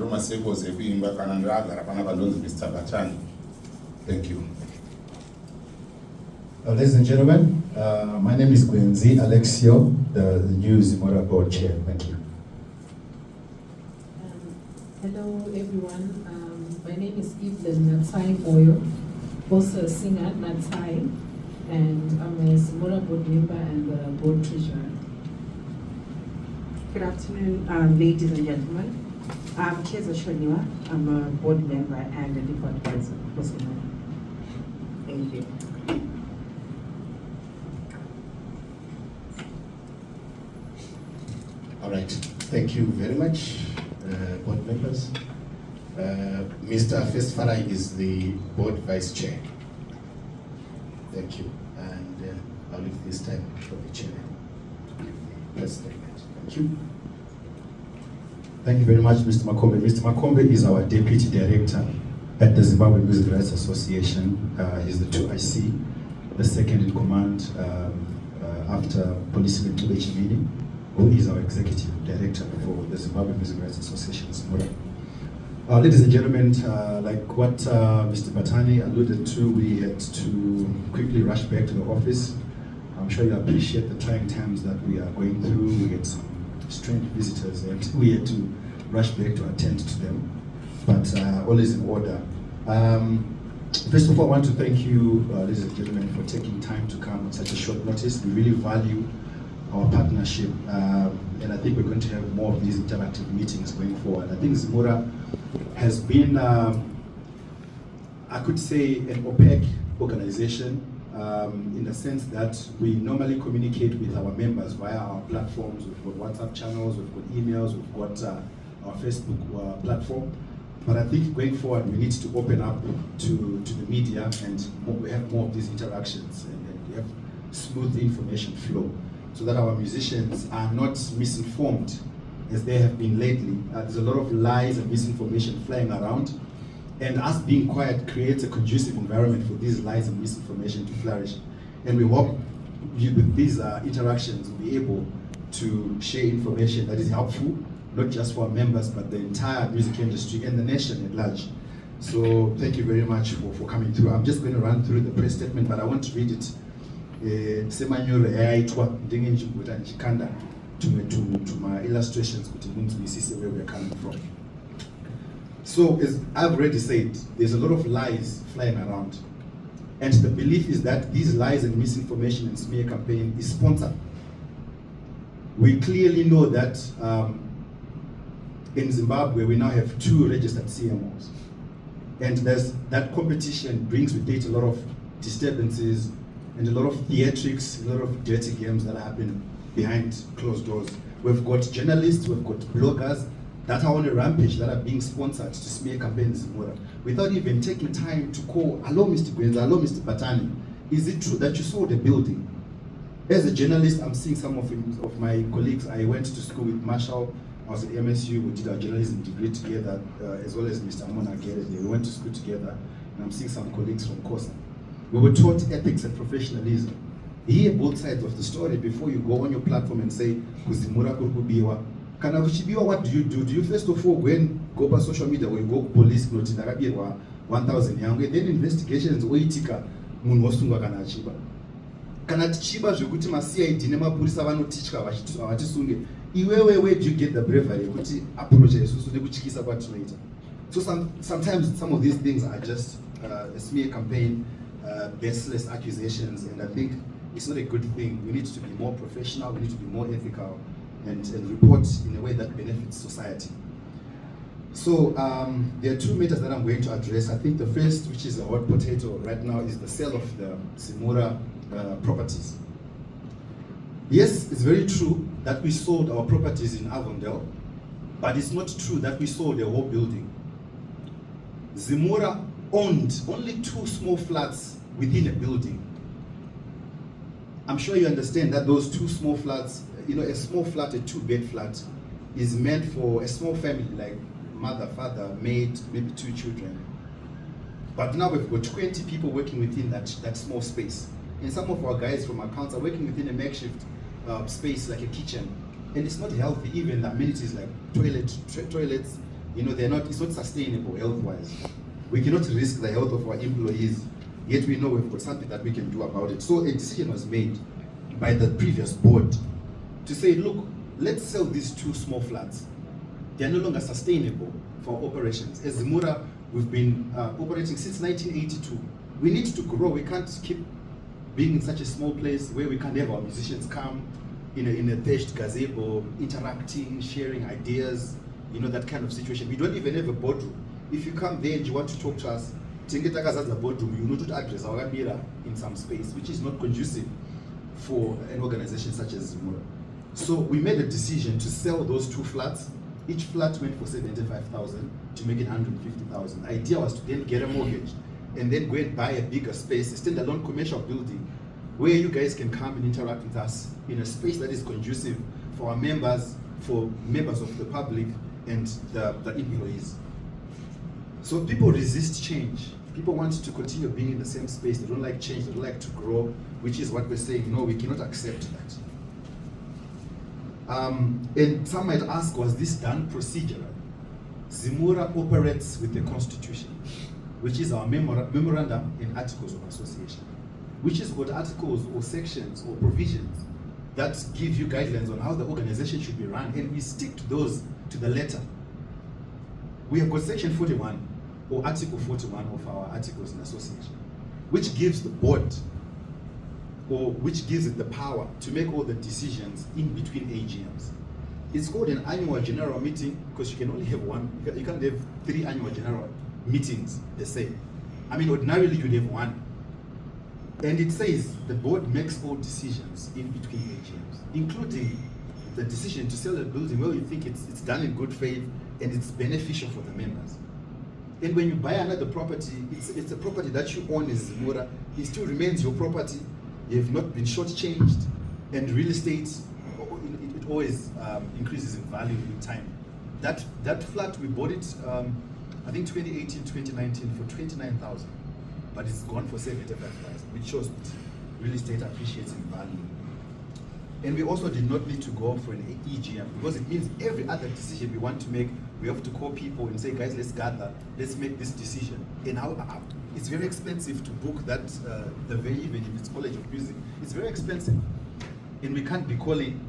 masekos ekuimba kana ndagara panapa ndonzi Mr. Batani. Thank you. Ladies and gentlemen, my name is Gwenzi, Alexio, the new Zimura board chair. Thank you. Hello everyone, my name is Evelyn Natsai Oyo, also a singer Natsai, and I'm a Zimura board member and the board treasurer. Good afternoon, ladies and gentlemen. I'm Keza Shoniwa. I'm a board member and a legal advisor for Zimura. Thank you. All right, thank you very much, board members. Mr. First Farai is the board vice chair. Thank you, and I'll leave this time for the chair to give the press statement. Thank you. Thank you very much, Mr. Makombe. Mr. Makombe is our deputy director at the Zimbabwe Music Rights Association. He's the 2IC, the second in command after Police Mini, who is our executive director for the Zimbabwe Music Rights Association, Zimura. Ladies and gentlemen, like what Mr. Batani alluded to, we had to quickly rush back to the office. I'm sure you appreciate the trying times that we are going through. We had some strange visitors and we had to rush back to attend to them, but all is in order. First of all, I want to thank you, ladies and gentlemen, for taking time to come on such a short notice. We really value our partnership, and I think we're going to have more of these interactive meetings going forward. I think Zimura has been, I could say, an opaque organization in the sense that we normally communicate with our members via our platforms. We've got WhatsApp channels, we've got emails, we've got our Facebook platform. But I think going forward, we need to open up to the media and we have more of these interactions and we have smooth information flow, so that our musicians are not misinformed as they have been lately. There's a lot of lies and misinformation flying around, and us being quiet creates a conducive environment for these lies and misinformation to flourish. And we hope with these interactions we'll be able to share information that is helpful, not just for our members, but the entire music industry and the nation at large. So thank you very much for coming through. I'm just going to run through the press statement, but I want to read it. Semanyoro yaitwa ndenge nchikuita nchikanda to my illustrations kuti munzwisise where we're coming from. So as I've already said, there's a lot of lies flying around, and the belief is that these lies and misinformation and smear campaign is sponsored. We clearly know that in Zimbabwe we now have 2 registered CMOs, and that competition brings with it a lot of disturbances and a lot of theatrics, a lot of dirty games that happen behind closed doors. We've got journalists, we've got bloggers that are on a rampage, that are being sponsored to smear campaigns in Zimura, without even taking time to call, hello Mr. Gwenzi, hello Mr. Batani, is it true that you saw the building? As a journalist, I'm seeing some of my colleagues. I went to school with Marshall, I was at MSU, we did our journalism degree together, as well as Mr. Amona Gerede. We went to school together, and I'm seeing some colleagues from Kosa. We were taught ethics and professionalism. Hear both sides of the story before you go on your platform and say, Kuzimura kurubiwa. Kana kuchibiwa, what do? Do you first of all go by social media, or you go police, noti narabiwa 1,000 yangu, then investigations oitika munhu osungwa kana achiba. Kana tichiba zvekuti ma CID nemapurisa vanotichka vachitisunge. Iwewe, where do you get the bravery kuti approach isusu nekutyisa kwatinoita? So sometimes some of these things are just a smear campaign, baseless accusations, and I think it's not a good thing. We need to be more professional, we need to be more ethical, and report in a way that benefits society. So there are 2 matters that I'm going to address. I think the first, which is a hot potato right now, is the sale of the Zimura properties. Yes, it's very true that we sold our properties in Avondale, but it's not true that we sold the whole building. Zimura owned only 2 small flats within a building. I'm sure you understand that those 2 small flats, a small flat, a 2-bed flat, is meant for a small family, like mother, father, maid, maybe 2 children. But now we've got 20 people working within that small space. And some of our guys from accounts are working within a makeshift space like a kitchen. And it's not healthy, even the amenities like toilets, You know, it's not sustainable health-wise. We cannot risk the health of our employees, yet we know we've got something that we can do about it. So a decision was made by the previous board to say, look, let's sell these 2 small flats. They're no longer sustainable for operations. As Zimura, we've been operating since 1982. We need to grow. We can't keep being in such a small place where we can't have our musicians come in a thatched gazebo, interacting, sharing ideas, you know, that kind of situation. We don't even have a boardroom. If you come there and you want to talk to us, the boardroom, you know to address our mirror in some space, which is not conducive for an organization such as Zimura. So we made a decision to sell those 2 flats. Each flat went for 75,000 to make it 150,000. The idea was to then get a mortgage and then go and buy a bigger space, a standalone commercial building, where you guys can come and interact with us in a space that is conducive for our members, for members of the public, and the employees. So people resist change. People want to continue being in the same space. They don't like change. They don't like to grow, which is what we're saying. No, we cannot accept that. And some might ask, was this done procedurally? Zimura operates with the Constitution, which is our memorandum and articles of association, which is got articles or sections or provisions that give you guidelines on how the organization should be run, and we stick to those to the letter. We have got section 41 or article 41 of our articles in association, which gives the board, or which gives it the power to make all the decisions in between AGMs. It's called an annual general meeting because you can only have one. You can't have 3 annual general meetings the same. I mean, ordinarily you'd have one. And it says the board makes all decisions in between AGMs, including the decision to sell a building where you think it's done in good faith and it's beneficial for the members. And when you buy another property, it's a property that you own as Zimura. It still remains your property. You have not been shortchanged, and real estate, it always increases in value in time. That flat, we bought it, I think 2018, 2019 for 29,000, but it's gone for 75,000, which shows that real estate appreciates in value. And we also did not need to go for an EGM, because it means every other decision we want to make, we have to call people and say, guys, let's gather, let's make this decision. And how it's very expensive to book that, the venue, even if it's College of Music, it's very expensive. And we can't be calling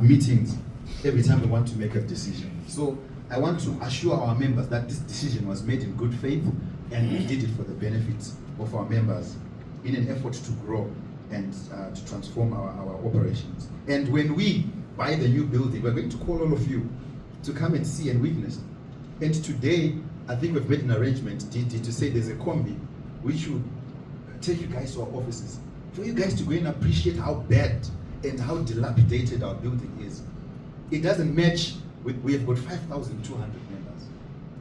meetings every time we want to make a decision. So I want to assure our members that this decision was made in good faith, and we did it for the benefit of our members in an effort to grow and to transform our operations. And when we buy the new building, we're going to call all of you to come and see and witness. And today, I think we've made an arrangement, DD, to say there's a combi which should take you guys to our offices for you guys to go and appreciate how bad and how dilapidated our building is. It doesn't match with, we have got 5,200 members.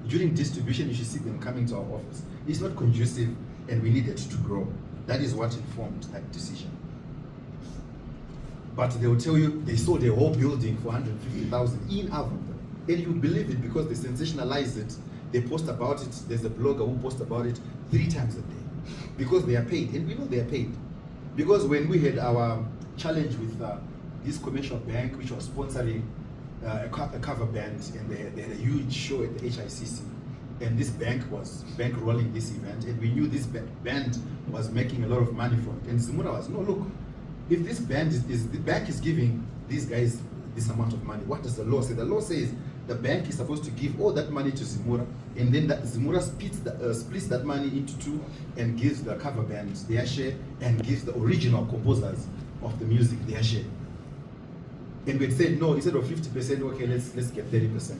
During distribution, you should see them coming to our office. It's not conducive, and we needed to grow. That is what informed that decision. But they will tell you they sold a whole building for 150,000 in Avonda. And you believe it because they sensationalize it. They post about it. There's a blogger who posts about it 3 times a day. Because they are paid. And we know they are paid. Because when we had our challenge with this commercial bank, which was sponsoring a cover band, and they had a huge show at the HICC. And this bank was bankrolling this event, and we knew this band was making a lot of money from it. And Zimura was, no, look, if this band the bank is giving these guys this amount of money, what does the law say? The law says the bank is supposed to give all that money to Zimura, and then that Zimura splits that money into 2 and gives the cover band their share, and gives the original composers of the music their share. And we said, no, instead of 50%, okay, let's get 30%.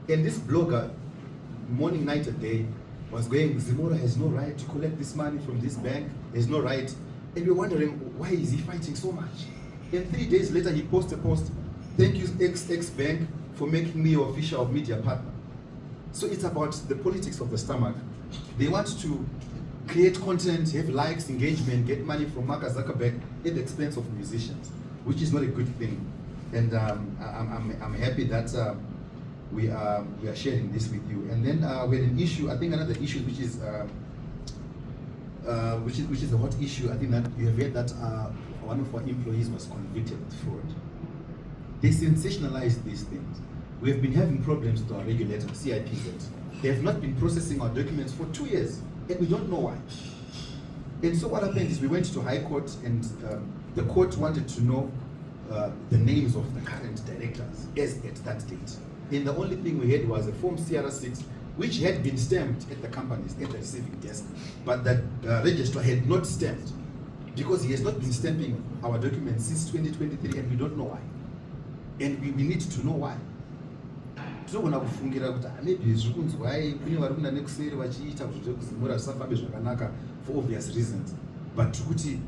And this blogger, morning, night, and day, was going, Zimura has no right to collect this money from this bank, has no right. And we're wondering, why is he fighting so much? And 3 days later, he posts a post, thank you, X Bank, for making me your official media partner. So it's about the politics of the stomach. They want to create content, have likes, engagement, get money from Mark Zuckerberg at the expense of musicians, which is not a good thing. And I'm happy that we are sharing this with you. And then we had an issue, I think another issue which is a hot issue. I think that you have heard that one of our employees was convicted of fraud. They sensationalize these things. we have been having problems with our regulator, CIPZ. They have not been processing our documents for 2 years, and we don't know why. And so what happened is we went to High Court, and the court wanted to know the names of the current directors as at that date. And the only thing we had was a Form CR6, which had been stamped at the companies, at the receiving desk, but that registrar had not stamped, because he has not been stamping our documents since 2023, and we don't know why. And we need to know why. Tinogona kufungira kuti maybe zvikunzwai kune vari kunda nekuseri vachiita kuti zvekuzimura zvisafambe zvakanaka for obvious reasons, but kuti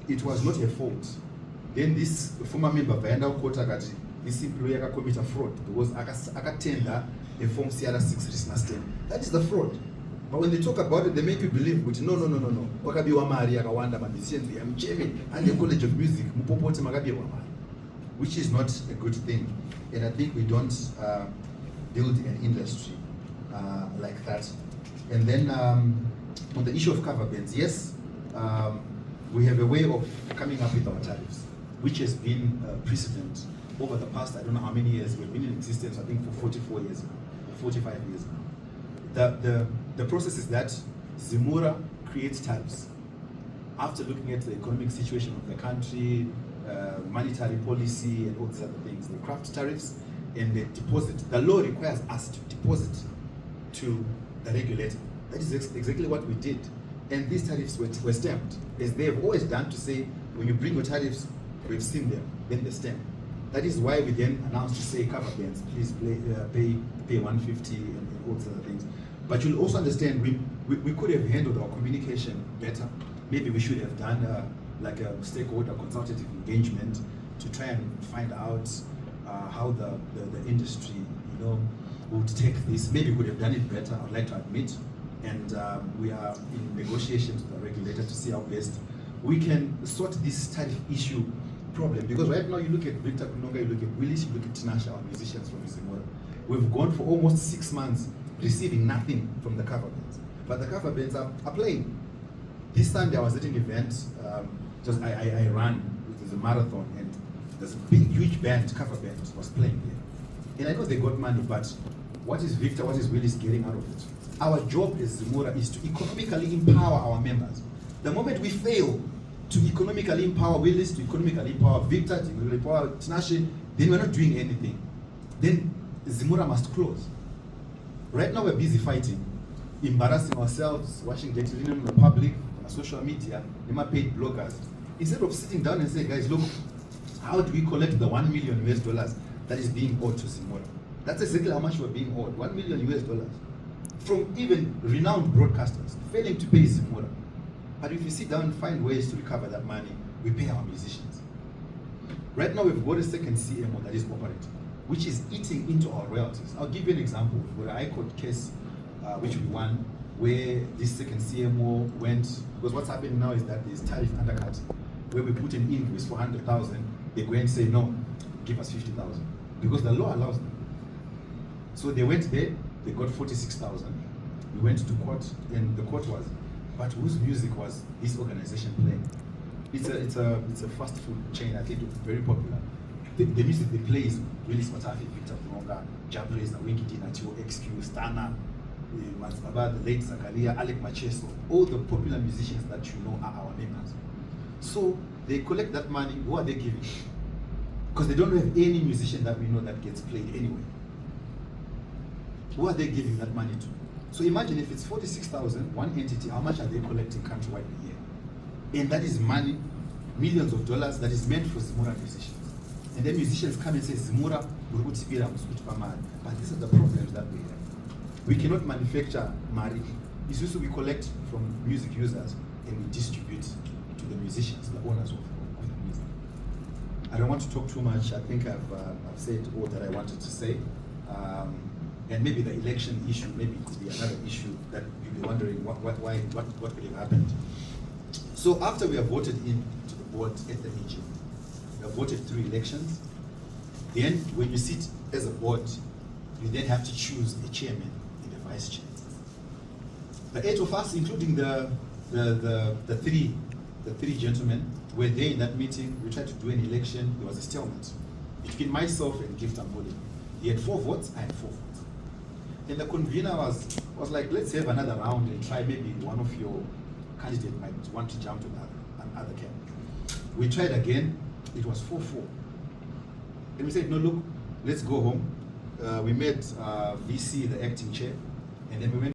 it was not her fault. Then this former member vaenda kukoti akati this employee akacommit fraud because akatenda a Form CR6 risina stamp. That is the fraud. But when they talk about it, they make you believe kuti no. Wakabiwa mari yakawanda musicians, I'm chairman and the College of Music, mupopoti makabiwa mari, which is not a good thing. And I think we don't build an industry like that. And then on the issue of cover bands, yes, we have a way of coming up with our tariffs, which has been precedent over the past, I don't know how many years. We've been in existence, I think, for 44 years now, or 45 years now. The process is that Zimura creates tariffs. After looking at the economic situation of the country, monetary policy, and all these other things, they craft tariffs and they deposit. The law requires us to deposit to the regulator. That is exactly what we did. And these tariffs were stamped, as they have always done, to say, when you bring your tariffs, we've seen them, then they stamp. That is why we then announced to say, cover bands, please pay 150 and all these other things. But you'll also understand, we could have handled our communication better. Maybe we should have done like a stakeholder consultative engagement to try and find out how the industry, would take this. Maybe we could have done it better, I'd like to admit. And we are in negotiations with the regulator to see how best we can sort this tariff issue problem. Because right now you look at Victor Kunonga, you look at Willis, you look at Tinashe, our musicians from Zimura. We've gone for almost 6 months receiving nothing from the cover bands. But the cover bands are playing. This Sunday I was at an event, I ran, it was a marathon, and there's a big, huge band, cover band, was playing there. And I know they got money, but what is Victor, what is Willis getting out of it? Our job as Zimura is to economically empower our members. The moment we fail to economically empower Willis, to economically empower Victor, to economically empower Tinashe, then we're not doing anything. Then Zimura must close. Right now we're busy fighting, embarrassing ourselves, watching dirty linen in the public, on social media, paid bloggers. Instead of sitting down and saying, guys, look, how do we collect the $1 million US that is being owed to Zimura? That's exactly how much we're being owed, $1 million US. From even renowned broadcasters failing to pay Zimura. But if you sit down and find ways to recover that money, we pay our musicians. Right now we've got a second CMO that is operating, which is eating into our royalties. I'll give you an example. With a High Court case, which we won, where this second CMO went, because what's happening now is that there's tariff undercut, where we put an invoice for 100,000, they go and say, no, give us 50,000, because the law allows them. So they went there, they got 46,000. We went to court, and the court was, but whose music was this organization playing? It's a fast food chain, I think, very popular. The music they play is really Spatafi, Victor Kunonga, Jabres, Winky Dina, XQ, Stana, Mazbaba, the late Zakaria, Alec Macheso. All the popular musicians that you know are our members. So they collect that money. Who are they giving? Because they don't have any musician that we know that gets played anyway. Who are they giving that money to? So imagine if it's 46,000, one entity, how much are they collecting countrywide a year? And that is money, millions of dollars, that is meant for Zimura musicians. And then musicians come and say, Zimura, but these are the problems that we have. We cannot manufacture Mari. It's just we collect from music users and we distribute to the musicians, the owners of the music. I don't want to talk too much. I think I've said all that I wanted to say. And maybe the election issue, maybe it could be another issue that you'll be wondering what would have happened. So after we have voted into the board at the AG, we have voted through elections. Then when you sit as a board, you then have to choose a chairman and a vice chair. The 8 of us, including the three gentlemen, were there in that meeting. We tried to do an election. There was a stalemate between myself and Gift Amuli. He had 4 votes, I had 4 votes. And the convener was like, let's have another round and try, maybe one of your candidates might want to jump to another camp. We tried again, it was 4-4. And we said, no, look, let's go home. We met VC, the acting chair, and then we went